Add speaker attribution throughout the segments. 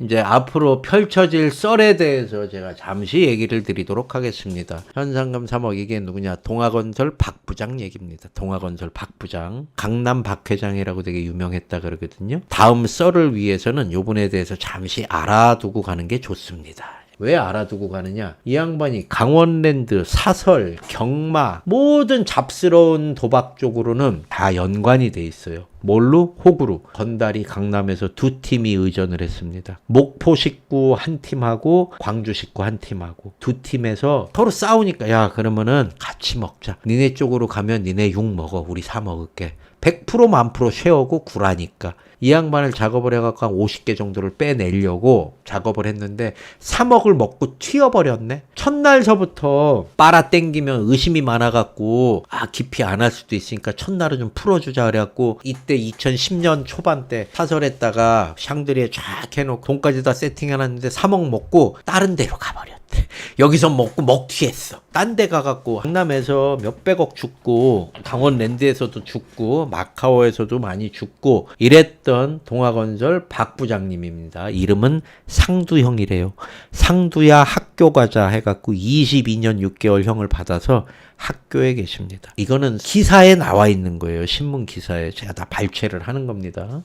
Speaker 1: 이제 앞으로 펼쳐질 썰에 대해서 제가 잠시 얘기를 드리도록 하겠습니다. 현상금 3억 이게 누구냐? 동아건설 박 부장 얘기입니다. 동아건설 박 부장. 강남 박 회장이라고 되게 유명했다 그러거든요. 다음 썰을 위해서는 요 분에 대해서 잠시 알아두고 가는 게 좋습니다. 왜 알아두고 가느냐? 이 양반이 강원랜드, 사설, 경마 모든 잡스러운 도박 쪽으로는 다 연관이 돼 있어요. 뭘로? 호구로. 건달이 강남에서 두 팀이 의전을 했습니다. 목포 식구 한 팀하고 광주 식구 한 팀하고 두 팀에서 서로 싸우니까 야 그러면은 같이 먹자. 니네 쪽으로 가면 니네 6 먹어. 우리 4 먹을게. 100% 1000% 쉐어고 구라니까. 이 양반을 작업을 해갖고 한 50개 정도를 빼내려고 작업을 했는데 3억을 먹고 튀어버렸네. 첫날서부터 빨아당기면 의심이 많아갖고 깊이 안 할 수도 있으니까 첫날은 좀 풀어주자 그래갖고 이때 2010년 초반 때 사설했다가 샹드리에 쫙 해놓고 돈까지 다 세팅해놨는데 3억 먹고 다른 데로 가버렸대. 여기서 먹고 먹튀했어. 딴 데 가갖고 강남에서 몇백억 죽고 강원랜드에서도 죽고 마카오에서도 많이 죽고 이랬던 동아건설 박 부장님입니다. 이름은 상두형이래요. 상두야 학교 가자 해갖고 22년 6개월 형을 받아서 학교에 계십니다. 이거는 기사에 나와 있는 거예요. 신문 기사에. 제가 다 발췌를 하는 겁니다.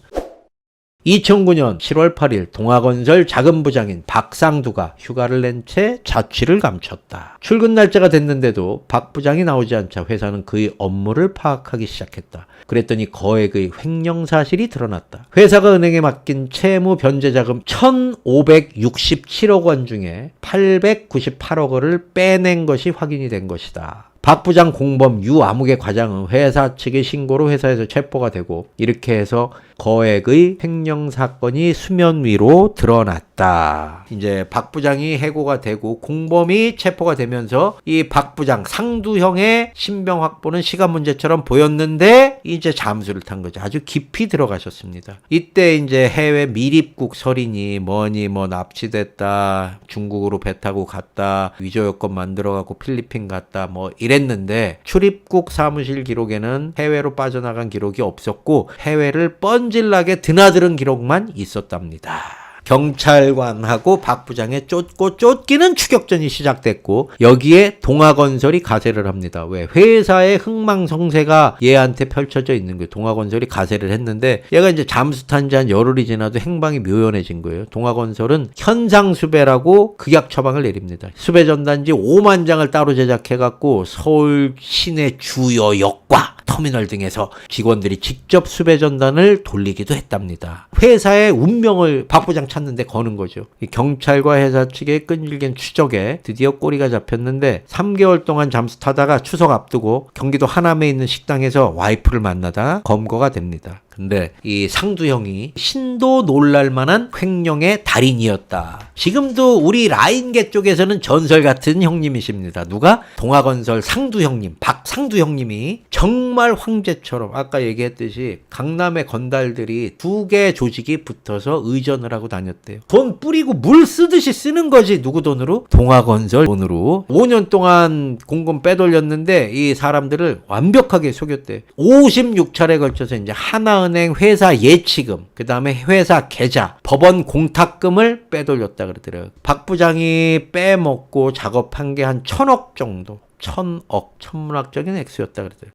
Speaker 1: 2009년 7월 8일 동아건설 자금부장인 박상두가 휴가를 낸 채 자취를 감췄다. 출근 날짜가 됐는데도 박 부장이 나오지 않자 회사는 그의 업무를 파악하기 시작했다. 그랬더니 거액의 횡령 사실이 드러났다. 회사가 은행에 맡긴 채무 변제자금 1,567억 원 중에 898억 원을 빼낸 것이 확인이 된 것이다. 박 부장 공범 유아무개 과장은 회사 측의 신고로 회사에서 체포가 되고 이렇게 해서 거액의 횡령 사건이 수면 위로 드러났다. 이제 박 부장이 해고가 되고 공범이 체포가 되면서 이 박 부장 상두형의 신병 확보는 시간 문제처럼 보였는데 이제 잠수를 탄 거죠. 아주 깊이 들어가셨습니다. 이때 이제 해외 미립국 서린이 뭐니 뭐 납치됐다, 중국으로 배 타고 갔다, 위조 여권 만들어갖고 필리핀 갔다 뭐 이랬는데 출입국 사무실 기록에는 해외로 빠져나간 기록이 없었고 해외를 뻔질나게 드나드는 기록만 있었답니다. 경찰관하고 박 부장의 쫓고 쫓기는 추격전이 시작됐고 여기에 동아건설이 가세를 합니다. 왜? 회사의 흥망성쇠가 얘한테 펼쳐져 있는 거예요. 동아건설이 가세를 했는데 얘가 이제 잠수 탄 지 한 열흘이 지나도 행방이 묘연해진 거예요. 동아건설은 현상수배라고 극약 처방을 내립니다. 수배전단지 5만 장을 따로 제작해갖고 서울 시내 주요 역과 터미널 등에서 직원들이 직접 수배전단을 돌리기도 했답니다. 회사의 운명을 박 부장 찾는데 거는 거죠. 경찰과 회사 측의 끈질긴 추적에 드디어 꼬리가 잡혔는데 3개월 동안 잠수 타다가 추석 앞두고 경기도 하남에 있는 식당에서 와이프를 만나다 검거가 됩니다. 근데 이 상두형이 신도 놀랄만한 횡령의 달인이었다. 지금도 우리 라인계 쪽에서는 전설 같은 형님이십니다. 누가? 동아건설 상두형님, 박상두형님이 정말 황제처럼 아까 얘기했듯이 강남의 건달들이 2개 조직이 붙어서 의전을 하고 다녔대요. 돈 뿌리고 물 쓰듯이 쓰는 거지. 누구 돈으로? 동아건설 돈으로. 5년 동안 공금 빼돌렸는데 이 사람들을 완벽하게 속였대요. 56차례에 걸쳐서 이제 하나은행 회사 예치금, 그 다음에 회사 계좌, 법원 공탁금을 빼돌렸다 그러더래요. 박 부장이 빼먹고 작업한 게 한 1,000억 정도. 1,000억, 천문학적인 액수였다 그러더래요.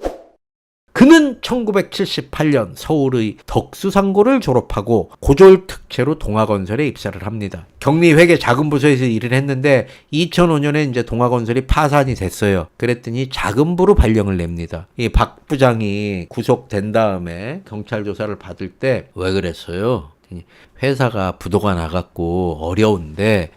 Speaker 1: 그는 1978년 서울의 덕수상고를 졸업하고 고졸특채로 동아건설에 입사를 합니다. 격리회계 자금부서에서 일을 했는데 2005년에 이제 동아건설이 파산이 됐어요. 그랬더니 자금부로 발령을 냅니다. 이 박 부장이 구속된 다음에 경찰 조사를 받을 때 왜 그랬어요? 회사가 부도가 나갔고 어려운데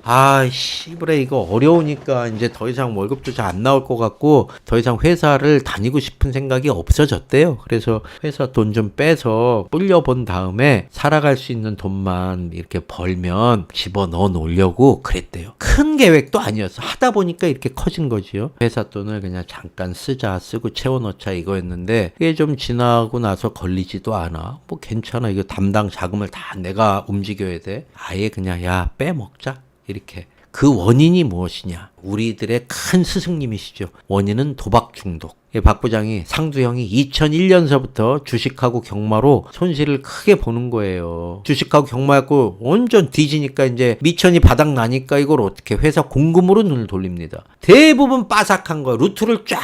Speaker 1: 씨부레 이거 어려우니까 이제 더 이상 월급도 잘 안 나올 것 같고 더 이상 회사를 다니고 싶은 생각이 없어졌대요. 그래서 회사 돈 좀 빼서 불려본 다음에 살아갈 수 있는 돈만 이렇게 벌면 집어넣어 놓으려고 그랬대요. 큰 계획도 아니었어. 하다 보니까 이렇게 커진 거지요. 회사 돈을 그냥 잠깐 쓰고 채워넣자 이거였는데 이게 좀 지나고 나서 걸리지도 않아. 뭐 괜찮아. 이거 담당 자금을 다 내가 움직여야 돼. 아예 그냥 야 빼먹자 이렇게. 그 원인이 무엇이냐? 우리들의 큰 스승님이시죠. 원인은 도박 중독. 박 부장이 상두형이 2001년서부터 주식하고 경마로 손실을 크게 보는 거예요. 주식하고 경마하고 완전 뒤지니까 이제 미천이 바닥 나니까 이걸 어떻게 회사 공금으로 눈을 돌립니다. 대부분 빠삭한 거예요. 루트를 쫙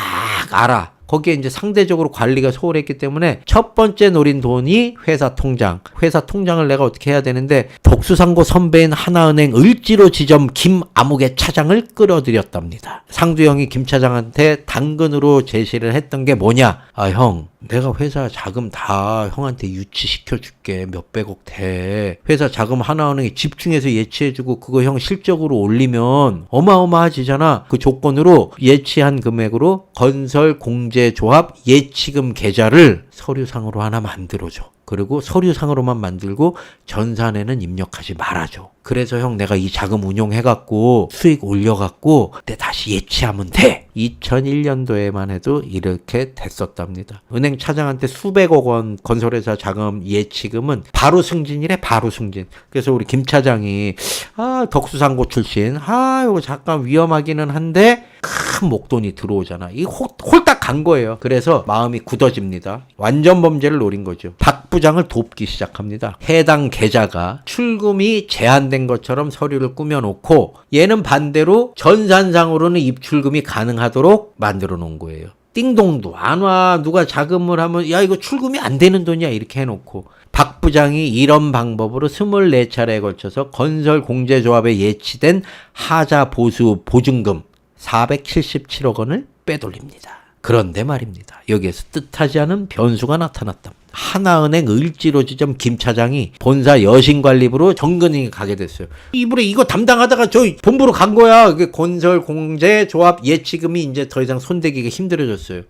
Speaker 1: 알아. 거기에 이제 상대적으로 관리가 소홀했기 때문에 첫 번째 노린 돈이 회사 통장. 회사 통장을 내가 어떻게 해야 되는데 덕수상고 선배인 하나은행 을지로 지점 김아무개 차장을 끌어들였답니다. 상두형이 김 차장한테 당근으로 제시를 했던 게 뭐냐? 아, 형, 내가 회사 자금 다 형한테 유치시켜줄게. 몇백억 돼. 회사 자금 하나은행에 집중해서 예치해주고 그거 형 실적으로 올리면 어마어마해지잖아. 그 조건으로 예치한 금액으로 건설공제조합 예치금 계좌를 서류상으로 하나 만들어줘. 그리고 서류상으로만 만들고 전산에는 입력하지 말아줘. 그래서 형 내가 이 자금 운용해갖고 수익 올려갖고 그때 다시 예치하면 돼. 2001년도에만 해도 이렇게 됐었답니다. 은행 차장한테 수백억 원 건설회사 자금 예치금은 바로 승진이래. 바로 승진. 그래서 우리 김 차장이 덕수상고 출신 이거 잠깐 위험하기는 한데 큰 목돈이 들어오잖아. 이 홀딱 간 거예요. 그래서 마음이 굳어집니다. 완전 범죄를 노린 거죠. 박 부장을 돕기 시작합니다. 해당 계좌가 출금이 제한된 것처럼 서류를 꾸며놓고 얘는 반대로 전산상으로는 입출금이 가능하도록 만들어 놓은 거예요. 띵동도 안 와. 누가 자금을 하면 야 이거 출금이 안 되는 돈이야 이렇게 해놓고 박 부장이 이런 방법으로 24차례에 걸쳐서 건설공제조합에 예치된 하자 보수 보증금 477억 원을 빼돌립니다. 그런데 말입니다. 여기에서 뜻하지 않은 변수가 나타났다. 하나은행 을지로 지점 김 차장이 본사 여신관리부로 정근이 가게 됐어요. 이번에 이거 담당하다가 저 본부로 간 거야. 건설공제조합 예치금이 이제 더 이상 손대기가 힘들어졌어요.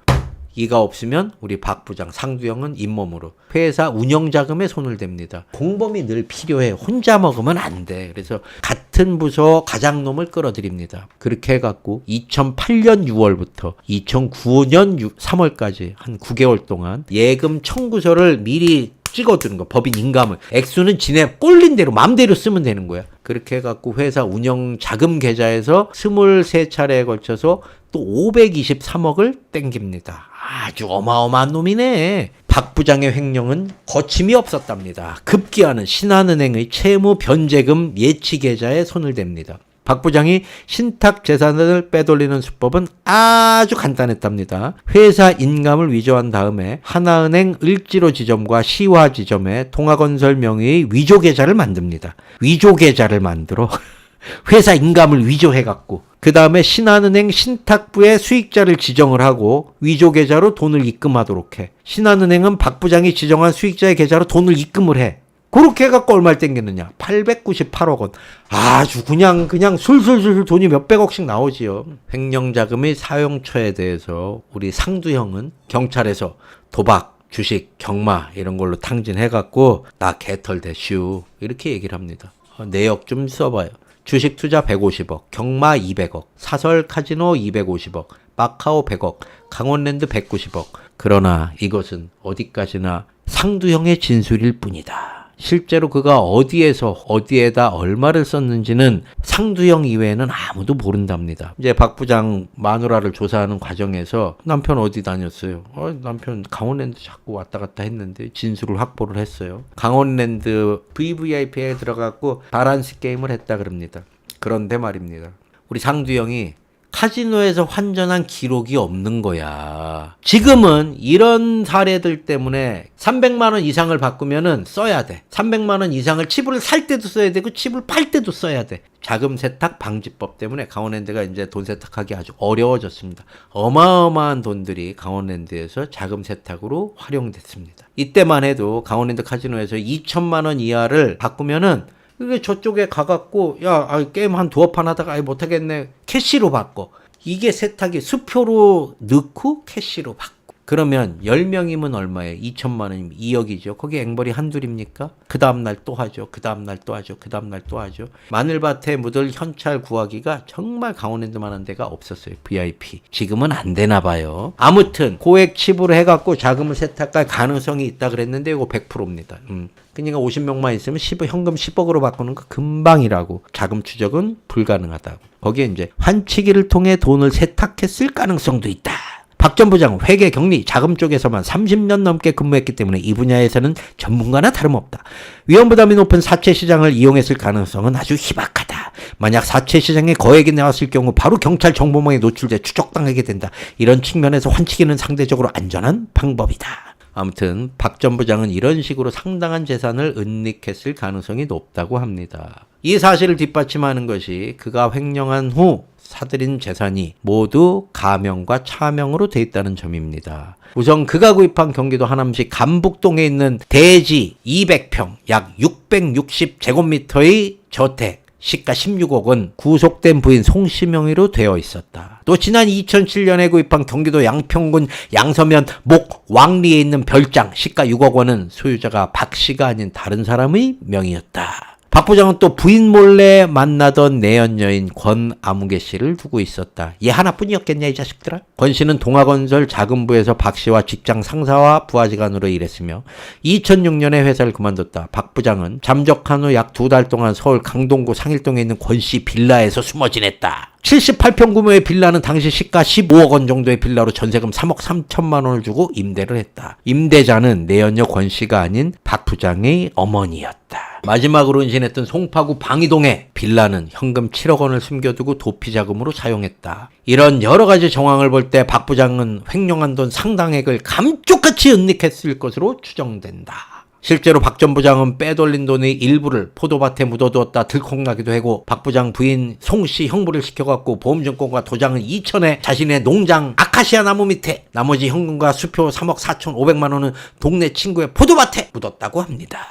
Speaker 1: 이가 없으면 우리 박 부장 상두형은 잇몸으로 회사 운영자금에 손을 댑니다. 공범이 늘 필요해. 혼자 먹으면 안 돼. 그래서 같은 부서 가장놈을 끌어들입니다. 그렇게 해갖고 2008년 6월부터 2009년 3월까지 한 9개월 동안 예금 청구서를 미리 찍어두는 거. 법인 인감을. 액수는 지네 꼴린 대로 마음대로 쓰면 되는 거야. 그렇게 해갖고 회사 운영 자금 계좌에서 23차례에 걸쳐서 또 523억을 땡깁니다. 아주 어마어마한 놈이네. 박 부장의 횡령은 거침이 없었답니다. 급기야는 신한은행의 채무 변제금 예치 계좌에 손을 댑니다. 박 부장이 신탁 재산을 빼돌리는 수법은 아주 간단했답니다. 회사 인감을 위조한 다음에 하나은행 을지로 지점과 시화 지점에 동아건설 명의의 위조 계좌를 만듭니다. 위조 계좌를 만들어 회사 인감을 위조해갖고 그 다음에 신한은행 신탁부에 수익자를 지정을 하고 위조 계좌로 돈을 입금하도록 해. 신한은행은 박 부장이 지정한 수익자의 계좌로 돈을 입금을 해. 그렇게 해갖고 얼마를 땡겼느냐? 898억 원. 아주 그냥 술술술 돈이 몇백억씩 나오지요. 횡령자금의 사용처에 대해서 우리 상두형은 경찰에서 도박, 주식, 경마 이런 걸로 탕진해갖고 나 개털 대슈 이렇게 얘기를 합니다. 내역 좀 써봐요. 주식 투자 150억, 경마 200억, 사설 카지노 250억, 마카오 100억, 강원랜드 190억. 그러나 이것은 어디까지나 상두형의 진술일 뿐이다. 실제로 그가 어디에다 얼마를 썼는지는 상두형 이외에는 아무도 모른답니다. 이제 박 부장 마누라를 조사하는 과정에서 남편 어디 다녔어요? 남편 강원랜드 자꾸 왔다 갔다 했는데 진술을 확보를 했어요. 강원랜드 VVIP에 들어갔고 바란스 게임을 했다 그럽니다. 그런데 말입니다. 우리 상두형이 카지노에서 환전한 기록이 없는 거야. 지금은 이런 사례들 때문에 300만 원 이상을 바꾸면은 써야 돼. 300만 원 이상을 칩을 살 때도 써야 되고 칩을 팔 때도 써야 돼. 자금 세탁 방지법 때문에 강원랜드가 이제 돈 세탁하기 아주 어려워졌습니다. 어마어마한 돈들이 강원랜드에서 자금 세탁으로 활용됐습니다. 이때만 해도 강원랜드 카지노에서 2천만 원 이하를 바꾸면은 그게 저쪽에 가갖고 게임 한 두어 판 하다가 못하겠네 캐시로 바꿔. 이게 세탁이 수표로 넣고 캐시로 바꿔. 그러면 10명이면 얼마예요? 2천만 원이면 2억이죠. 거기 앵벌이 한둘입니까? 그 다음날 또 하죠. 그 다음날 또 하죠. 그 다음날 또 하죠. 마늘밭에 묻을 현찰 구하기가 정말 강원랜드만한 데가 없었어요. VIP. 지금은 안 되나 봐요. 아무튼 고액 칩으로 해갖고 자금을 세탁할 가능성이 있다 그랬는데 이거 100%입니다. 그러니까 50명만 있으면 현금 10억으로 바꾸는 거 금방이라고. 자금 추적은 불가능하다고. 거기에 이제 환치기를 통해 돈을 세탁했을 가능성도 있다. 박 전 부장은 회계, 격리, 자금 쪽에서만 30년 넘게 근무했기 때문에 이 분야에서는 전문가나 다름없다. 위험 부담이 높은 사채 시장을 이용했을 가능성은 아주 희박하다. 만약 사채 시장에 거액이 나왔을 경우 바로 경찰 정보망에 노출돼 추적당하게 된다. 이런 측면에서 환치기는 상대적으로 안전한 방법이다. 아무튼 박 전 부장은 이런 식으로 상당한 재산을 은닉했을 가능성이 높다고 합니다. 이 사실을 뒷받침하는 것이 그가 횡령한 후 사들인 재산이 모두 가명과 차명으로 돼 있다는 점입니다. 우선 그가 구입한 경기도 하남시 감북동에 있는 대지 200평 약 660제곱미터의 저택 시가 16억은 구속된 부인 송씨 명의로 되어 있었다. 또 지난 2007년에 구입한 경기도 양평군 양서면 목 왕리에 있는 별장 시가 6억 원은 소유자가 박 씨가 아닌 다른 사람의 명의였다. 박 부장은 또 부인 몰래 만나던 내연녀인 권아무개 씨를 두고 있었다. 얘 하나뿐이었겠냐 이 자식들아? 권 씨는 동아건설 자금부에서 박 씨와 직장 상사와 부하지간으로 일했으며 2006년에 회사를 그만뒀다. 박 부장은 잠적한 후 약 2달 동안 서울 강동구 상일동에 있는 권 씨 빌라에서 숨어 지냈다. 78평 규모의 빌라는 당시 시가 15억 원 정도의 빌라로 전세금 3억 3천만 원을 주고 임대를 했다. 임대자는 내연녀 권 씨가 아닌 박 부장의 어머니였다. 마지막으로 은신했던 송파구 방이동에 빌라는 현금 7억 원을 숨겨두고 도피자금으로 사용했다. 이런 여러 가지 정황을 볼 때 박 부장은 횡령한 돈 상당액을 감쪽같이 은닉했을 것으로 추정된다. 실제로 박 전 부장은 빼돌린 돈의 일부를 포도밭에 묻어두었다 들콩나기도 하고 박 부장 부인 송씨 형부를 시켜갖고 보험증권과 도장을 2천에 자신의 농장 아카시아 나무 밑에 나머지 현금과 수표 3억 4천5백만 원은 동네 친구의 포도밭에 묻었다고 합니다.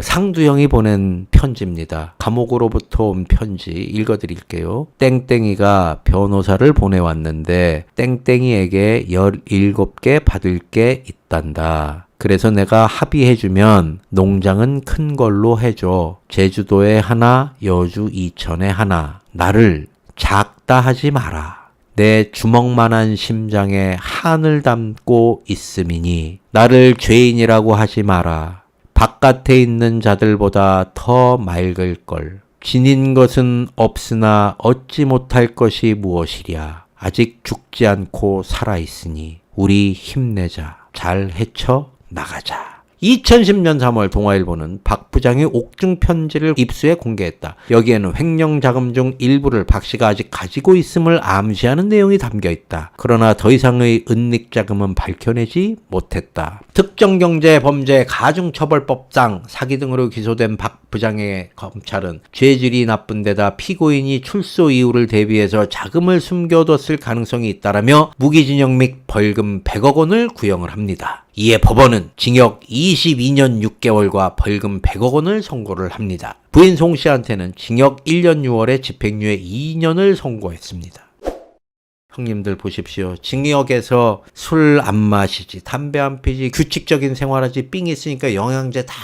Speaker 1: 상두형이 보낸 편지입니다. 감옥으로부터 온 편지 읽어드릴게요. 땡땡이가 변호사를 보내왔는데 땡땡이에게 17개 받을 게 있단다. 그래서 내가 합의해주면 농장은 큰 걸로 해줘. 제주도에 하나, 여주 이천에 하나. 나를 작다 하지 마라. 내 주먹만한 심장에 한을 담고 있음이니 나를 죄인이라고 하지 마라. 바깥에 있는 자들보다 더 맑을 걸. 지닌 것은 없으나 얻지 못할 것이 무엇이랴. 아직 죽지 않고 살아있으니 우리 힘내자. 잘 헤쳐 나가자. 2010년 3월 동아일보는 박 부장의 옥중 편지를 입수해 공개했다. 여기에는 횡령 자금 중 일부를 박 씨가 아직 가지고 있음을 암시하는 내용이 담겨 있다. 그러나 더 이상의 은닉 자금은 밝혀내지 못했다. 특정경제범죄 가중처벌법상 사기 등으로 기소된 박 부장의 검찰은 죄질이 나쁜 데다 피고인이 출소 이유를 대비해서 자금을 숨겨뒀을 가능성이 있다라며 무기징역 및 벌금 100억 원을 구형을 합니다. 이에 법원은 징역 22년 6개월과 벌금 100억 원을 선고를 합니다. 부인 송 씨한테는 징역 1년 6월에 집행유예 2년을 선고했습니다. 형님들 보십시오. 징역에서 술 안 마시지, 담배 안 피지, 규칙적인 생활하지, 삥 있으니까 영양제 다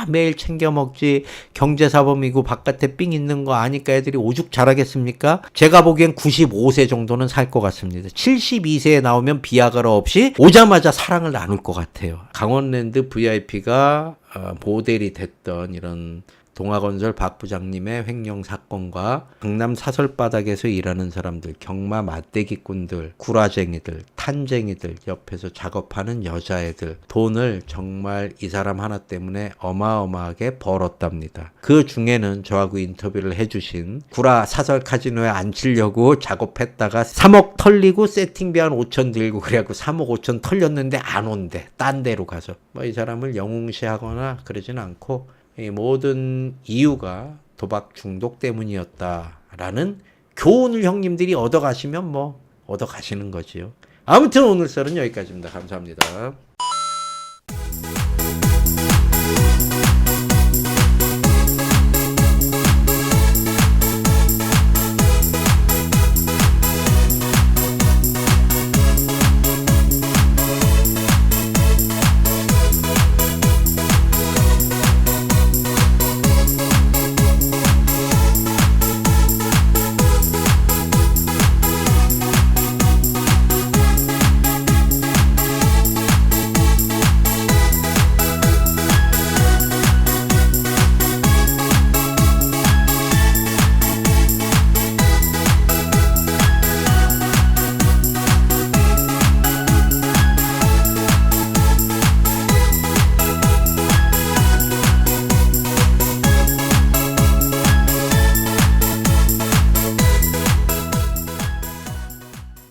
Speaker 1: 매일 챙겨 먹지, 경제사범이고 바깥에 삥 있는 거 아니까 애들이 오죽 잘하겠습니까? 제가 보기엔 95세 정도는 살 것 같습니다. 72세에 나오면 비아그라 없이 오자마자 사랑을 나눌 것 같아요. 강원랜드 VIP가 모델이 됐던 이런 동아건설 박 부장님의 횡령 사건과 강남 사설바닥에서 일하는 사람들, 경마 맞대기꾼들, 구라쟁이들, 탄쟁이들, 옆에서 작업하는 여자애들 돈을 정말 이 사람 하나 때문에 어마어마하게 벌었답니다. 그 중에는 저하고 인터뷰를 해주신 구라 사설 카지노에 앉히려고 작업했다가 3억 털리고 세팅비 한 5천 들고 그래갖고 3억 5천 털렸는데 안 온대. 딴 데로 가서. 이 사람을 영웅시하거나 그러진 않고 이 모든 이유가 도박 중독 때문이었다라는 교훈을 형님들이 얻어가시면 얻어가시는 거지요. 아무튼 오늘 썰은 여기까지입니다. 감사합니다.